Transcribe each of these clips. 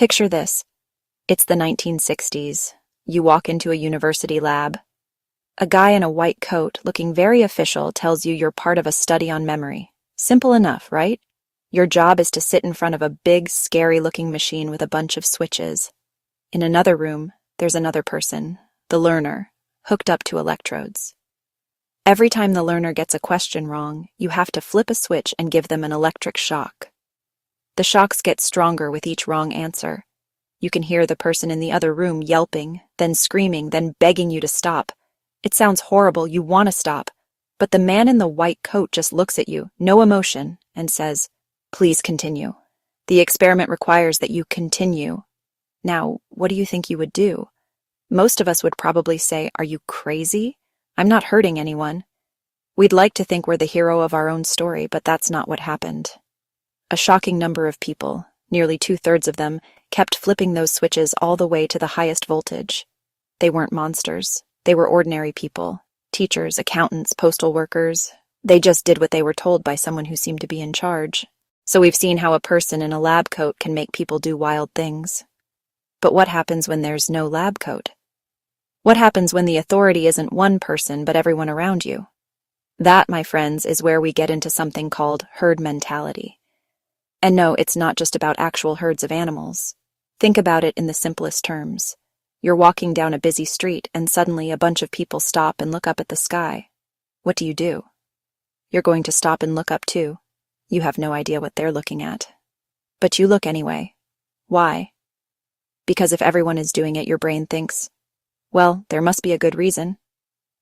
Picture this. It's the 1960s. You walk into a university lab. A guy in a white coat, looking very official, tells you you're part of a study on memory. Simple enough, right? Your job is to sit in front of a big, scary-looking machine with a bunch of switches. In another room, there's another person, the learner, hooked up to electrodes. Every time the learner gets a question wrong, you have to flip a switch and give them an electric shock. The shocks get stronger with each wrong answer. You can hear the person in the other room yelping, then screaming, then begging you to stop. It sounds horrible, you want to stop, but the man in the white coat just looks at you, no emotion, and says, "Please continue. The experiment requires that you continue." Now, what do you think you would do? Most of us would probably say, "Are you crazy? I'm not hurting anyone." We'd like to think we're the hero of our own story, but that's not what happened. A shocking number of people, nearly 2/3 of them, kept flipping those switches all the way to the highest voltage. They weren't monsters. They were ordinary people. Teachers, accountants, postal workers. They just did what they were told by someone who seemed to be in charge. So we've seen how a person in a lab coat can make people do wild things. But what happens when there's no lab coat? What happens when the authority isn't one person but everyone around you? That, my friends, is where we get into something called herd mentality. And no, it's not just about actual herds of animals. Think about it in the simplest terms. You're walking down a busy street and suddenly a bunch of people stop and look up at the sky. What do? You're going to stop and look up too. You have no idea what they're looking at. But you look anyway. Why? Because if everyone is doing it, your brain thinks, well, there must be a good reason.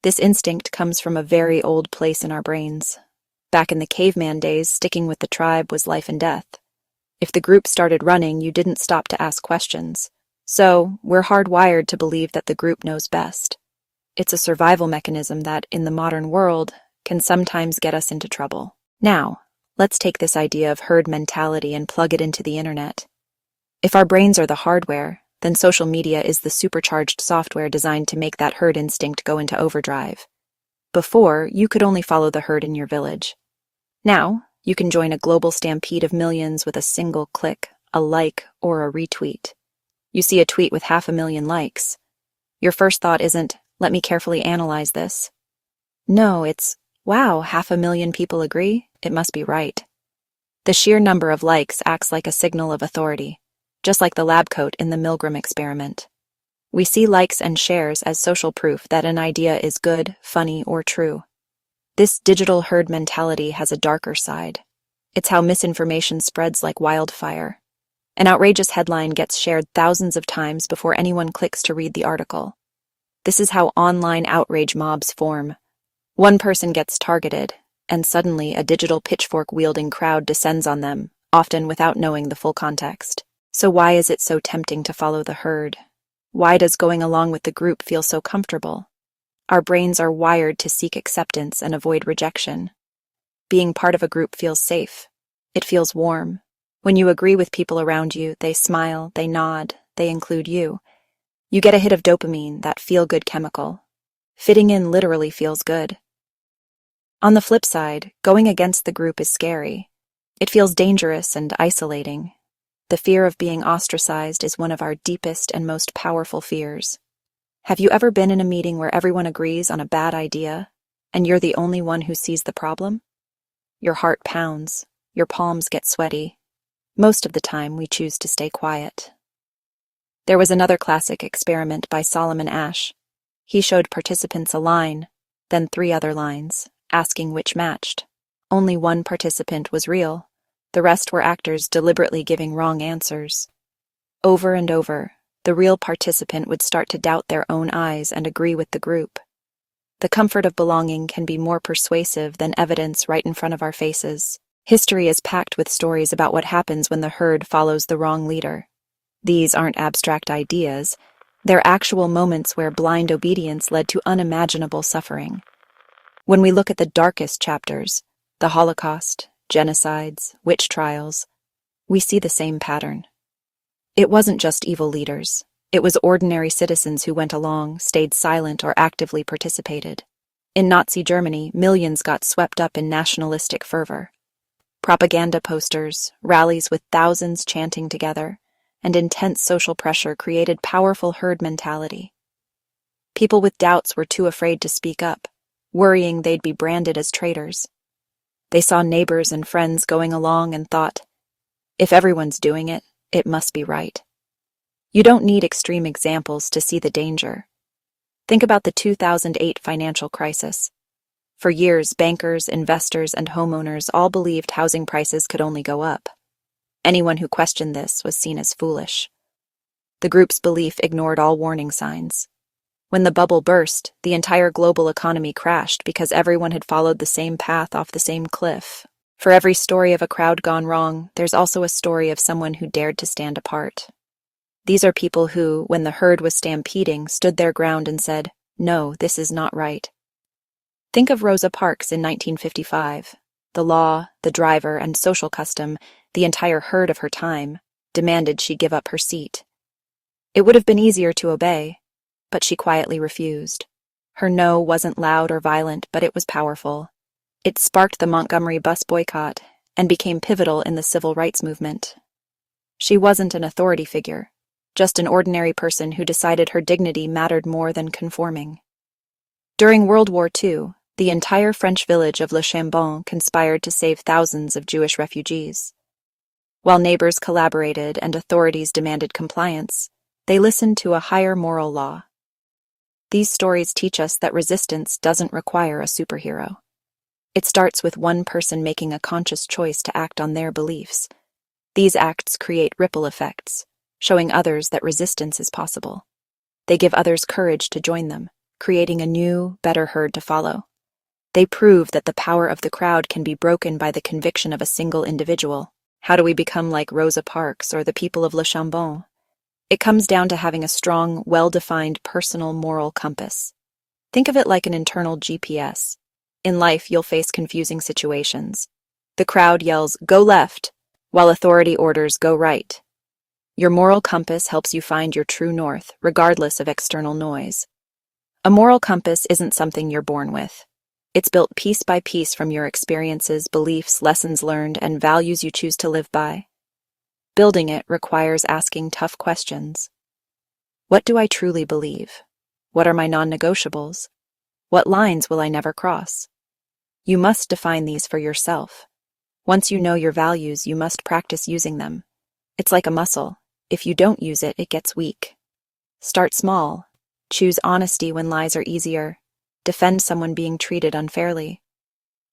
This instinct comes from a very old place in our brains. Back in the caveman days, sticking with the tribe was life and death. If the group started running, you didn't stop to ask questions. So, we're hardwired to believe that the group knows best. It's a survival mechanism that, in the modern world, can sometimes get us into trouble. Now, let's take this idea of herd mentality and plug it into the internet. If our brains are the hardware, then social media is the supercharged software designed to make that herd instinct go into overdrive. Before, you could only follow the herd in your village. Now, you can join a global stampede of millions with a single click, a like, or a retweet. You see a tweet with 500,000 likes. Your first thought isn't, let me carefully analyze this. No, it's, wow, 500,000 people agree? It must be right. The sheer number of likes acts like a signal of authority, just like the lab coat in the Milgram experiment. We see likes and shares as social proof that an idea is good, funny, or true. This digital herd mentality has a darker side. It's how misinformation spreads like wildfire. An outrageous headline gets shared thousands of times before anyone clicks to read the article. This is how online outrage mobs form. One person gets targeted, and suddenly a digital pitchfork-wielding crowd descends on them, often without knowing the full context. So why is it so tempting to follow the herd? Why does going along with the group feel so comfortable? Our brains are wired to seek acceptance and avoid rejection. Being part of a group feels safe. It feels warm. When you agree with people around you, they smile, they nod, they include you. You get a hit of dopamine, that feel-good chemical. Fitting in literally feels good. On the flip side, going against the group is scary. It feels dangerous and isolating. The fear of being ostracized is one of our deepest and most powerful fears. Have you ever been in a meeting where everyone agrees on a bad idea, and you're the only one who sees the problem? Your heart pounds, your palms get sweaty. Most of the time, we choose to stay quiet. There was another classic experiment by Solomon Asch. He showed participants a line, then 3 other lines, asking which matched. Only one participant was real. The rest were actors deliberately giving wrong answers. Over and over, the real participant would start to doubt their own eyes and agree with the group. The comfort of belonging can be more persuasive than evidence right in front of our faces. History is packed with stories about what happens when the herd follows the wrong leader. These aren't abstract ideas. They're actual moments where blind obedience led to unimaginable suffering. When we look at the darkest chapters, the Holocaust, genocides, witch trials, we see the same pattern. It wasn't just evil leaders. It was ordinary citizens who went along, stayed silent, or actively participated. In Nazi Germany, millions got swept up in nationalistic fervor. Propaganda posters, rallies with thousands chanting together, and intense social pressure created powerful herd mentality. People with doubts were too afraid to speak up, worrying they'd be branded as traitors. They saw neighbors and friends going along and thought, if everyone's doing it, it must be right. You don't need extreme examples to see the danger. Think about the 2008 financial crisis. For years, bankers, investors, and homeowners all believed housing prices could only go up. Anyone who questioned this was seen as foolish. The group's belief ignored all warning signs. When the bubble burst, the entire global economy crashed because everyone had followed the same path off the same cliff. For every story of a crowd gone wrong, there's also a story of someone who dared to stand apart. These are people who, when the herd was stampeding, stood their ground and said, "No, this is not right." Think of Rosa Parks in 1955. The law, the driver, and social custom, the entire herd of her time, demanded she give up her seat. It would have been easier to obey, but she quietly refused. Her no wasn't loud or violent, but it was powerful. It sparked the Montgomery bus boycott and became pivotal in the civil rights movement. She wasn't an authority figure, just an ordinary person who decided her dignity mattered more than conforming. During World War II, the entire French village of Le Chambon conspired to save thousands of Jewish refugees. While neighbors collaborated and authorities demanded compliance, they listened to a higher moral law. These stories teach us that resistance doesn't require a superhero. It starts with one person making a conscious choice to act on their beliefs. These acts create ripple effects, showing others that resistance is possible. They give others courage to join them, creating a new, better herd to follow. They prove that the power of the crowd can be broken by the conviction of a single individual. How do we become like Rosa Parks or the people of Le Chambon? It comes down to having a strong, well-defined personal moral compass. Think of it like an internal GPS. In life, you'll face confusing situations. The crowd yells, "Go left," while authority orders, "Go right." Your moral compass helps you find your true north, regardless of external noise. A moral compass isn't something you're born with. It's built piece by piece from your experiences, beliefs, lessons learned, and values you choose to live by. Building it requires asking tough questions. What do I truly believe? What are my non-negotiables? What lines will I never cross? You must define these for yourself. Once you know your values, you must practice using them. It's like a muscle. If you don't use it, it gets weak. Start small. Choose honesty when lies are easier. Defend someone being treated unfairly.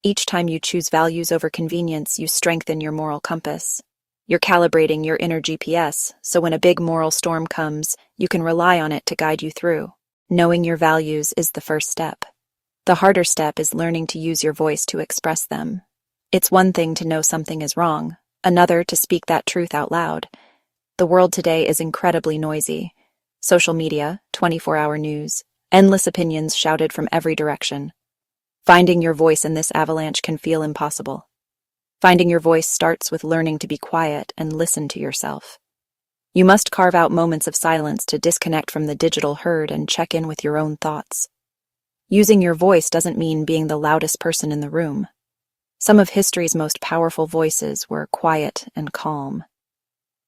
Each time you choose values over convenience, you strengthen your moral compass. You're calibrating your inner GPS, so when a big moral storm comes, you can rely on it to guide you through. Knowing your values is the first step. The harder step is learning to use your voice to express them. It's one thing to know something is wrong, another to speak that truth out loud. The world today is incredibly noisy. Social media, 24-hour news, endless opinions shouted from every direction. Finding your voice in this avalanche can feel impossible. Finding your voice starts with learning to be quiet and listen to yourself. You must carve out moments of silence to disconnect from the digital herd and check in with your own thoughts. Using your voice doesn't mean being the loudest person in the room. Some of history's most powerful voices were quiet and calm.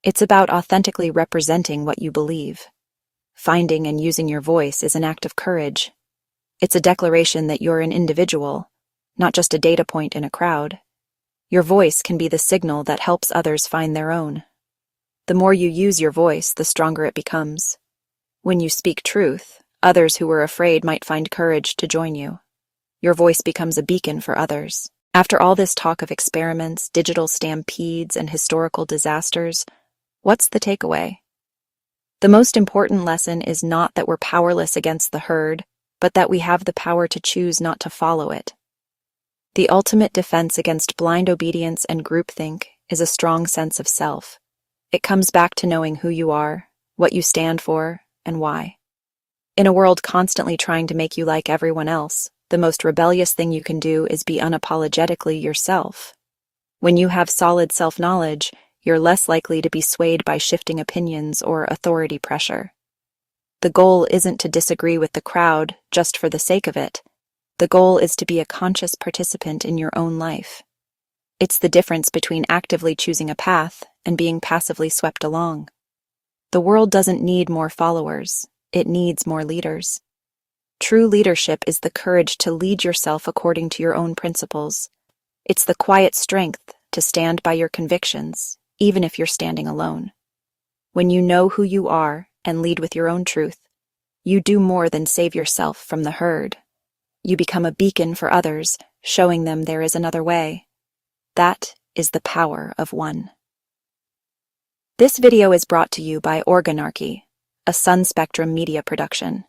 It's about authentically representing what you believe. Finding and using your voice is an act of courage. It's a declaration that you're an individual, not just a data point in a crowd. Your voice can be the signal that helps others find their own. The more you use your voice, the stronger it becomes. When you speak truth, others who were afraid might find courage to join you. Your voice becomes a beacon for others. After all this talk of experiments, digital stampedes, and historical disasters, what's the takeaway? The most important lesson is not that we're powerless against the herd, but that we have the power to choose not to follow it. The ultimate defense against blind obedience and groupthink is a strong sense of self. It comes back to knowing who you are, what you stand for, and why. In a world constantly trying to make you like everyone else, the most rebellious thing you can do is be unapologetically yourself. When you have solid self-knowledge, you're less likely to be swayed by shifting opinions or authority pressure. The goal isn't to disagree with the crowd just for the sake of it. The goal is to be a conscious participant in your own life. It's the difference between actively choosing a path and being passively swept along. The world doesn't need more followers, it needs more leaders. True leadership is the courage to lead yourself according to your own principles. It's the quiet strength to stand by your convictions, even if you're standing alone. When you know who you are and lead with your own truth, you do more than save yourself from the herd. You become a beacon for others, showing them there is another way. That is the power of one. This video is brought to you by Organarchy, a Sun Spectrum media production.